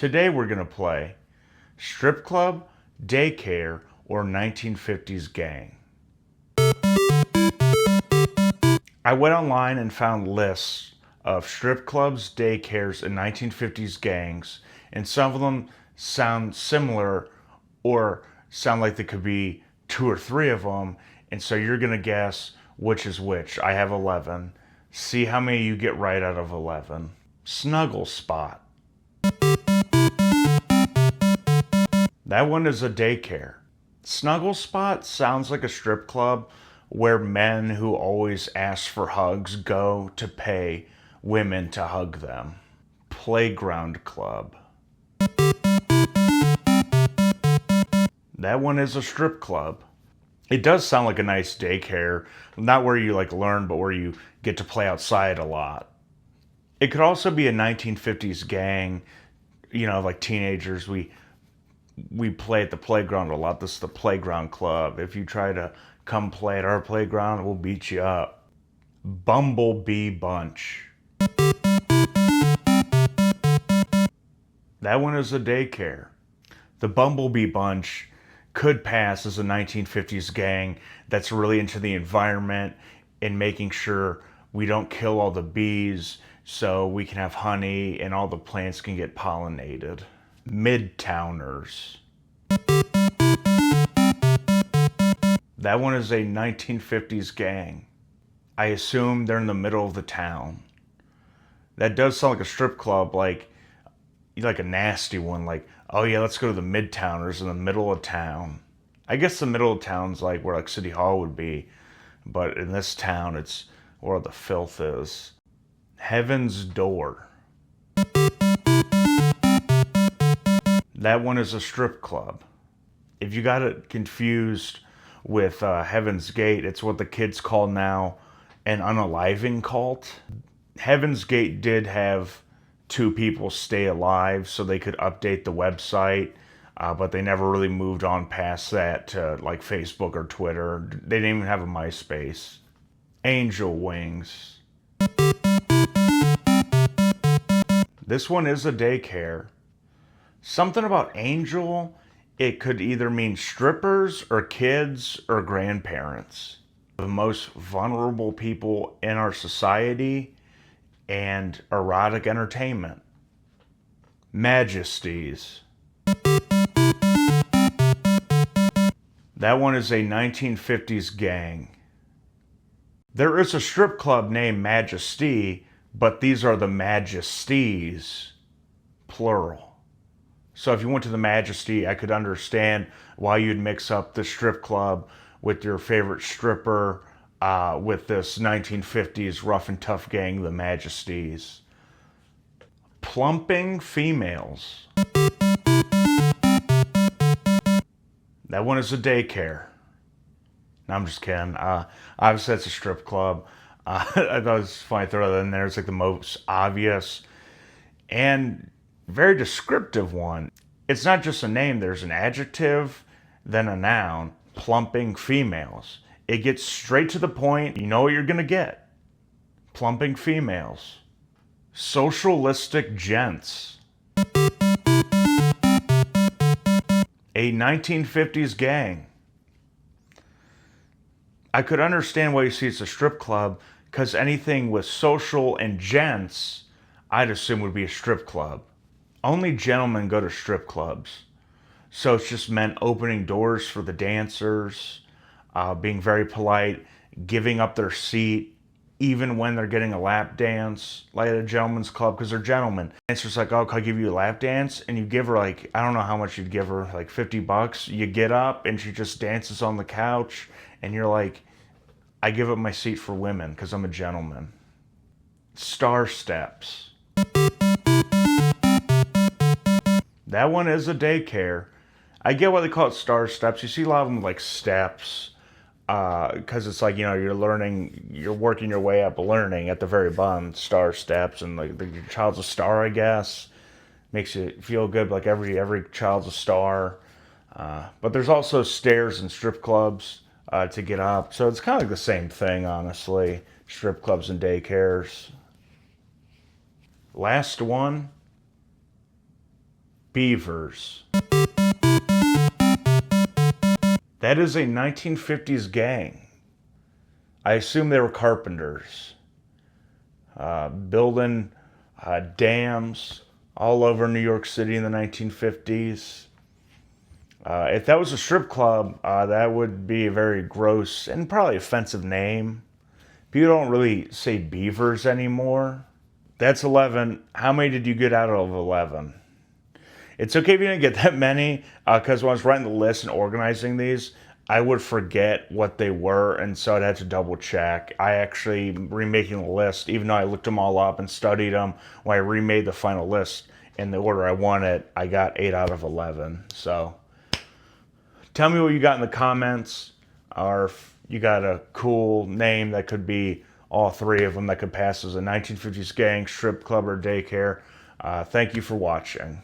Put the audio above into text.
Today we're going to play Strip Club, Daycare, or 1950's Gang. I went online and found lists of strip clubs, daycares, and 1950's gangs, and some of them sound similar or sound like there could be two or three of them, and so you're going to guess which is which. I have 11. See how many you get right out of 11. Snuggle Spot. That one is a daycare. Snuggle Spot sounds like a strip club where men who always ask for hugs go to pay women to hug them. Playground Club. That one is a strip club. It does sound like a nice daycare, not where you learn, but where you get to play outside a lot. It could also be a 1950s gang, like teenagers. We play at the playground a lot. This is the Playground Club. If you try to come play at our playground, we'll beat you up. Bumblebee Bunch. That one is a daycare. The Bumblebee Bunch could pass as a 1950s gang that's really into the environment and making sure we don't kill all the bees so we can have honey and all the plants can get pollinated. Midtowners. That one is a 1950s gang. I assume they're in the middle of the town. That does sound like a strip club, like a nasty one, oh yeah, let's go to the Midtowners in the middle of town. I guess the middle of town's where City Hall would be, but in this town it's where the filth is. Heaven's Door. That one is a strip club. If you got it confused with Heaven's Gate, it's what the kids call now an unaliving cult. Heaven's Gate did have two people stay alive so they could update the website, but they never really moved on past that to Facebook or Twitter. They didn't even have a MySpace. Angel Wings. This one is a daycare. Something about angel, it could either mean strippers or kids or grandparents. The most vulnerable people in our society and erotic entertainment. Majesties. That one is a 1950s gang. There is a strip club named Majesty, but these are the Majesties, plural. So if you went to the Majesty, I could understand why you'd mix up the strip club with your favorite stripper with this 1950s rough and tough gang, the Majesties. Plumping Females. That one is a daycare. No, I'm just kidding. Obviously, that's a strip club. I thought it was funny to throw that in there. It's the most obvious and very descriptive one. It's not just a name. There's an adjective, then a noun. Plumping Females. It gets straight to the point. You know what you're going to get. Plumping Females. Socialistic Gents. A 1950s gang. I could understand why you see it's a strip club, because anything with social and gents, I'd assume would be a strip club. Only gentlemen go to strip clubs. So it's just men opening doors for the dancers, being very polite, giving up their seat, even when they're getting a lap dance, like at a gentleman's club, because they're gentlemen. The dancer's oh, can I give you a lap dance? And you give her I don't know how much you'd give her, $50. You get up and she just dances on the couch, and you're I give up my seat for women because I'm a gentleman. Star Steps. That one is a daycare. I get why they call it Star Steps. You see a lot of them with steps, because it's you're learning, you're working your way up learning at the very bottom, Star Steps, and your child's a star, I guess. Makes you feel good, every child's a star. But there's also stairs in strip clubs to get up. So it's kind of the same thing, honestly. Strip clubs and daycares. Last one. Beavers. That is a 1950s gang. I assume they were carpenters. Building dams all over New York City in the 1950s. If that was a strip club, that would be a very gross and probably offensive name. People don't really say beavers anymore. That's 11. How many did you get out of 11? It's okay if you didn't get that many, because when I was writing the list and organizing these, I would forget what they were, and so I'd have to double check. I actually remaking the list, even though I looked them all up and studied them, when I remade the final list in the order I wanted, I got 8 out of 11. So tell me what you got in the comments, or if you got a cool name that could be all three of them that could pass as a 1950s gang, strip club, or daycare. Thank you for watching.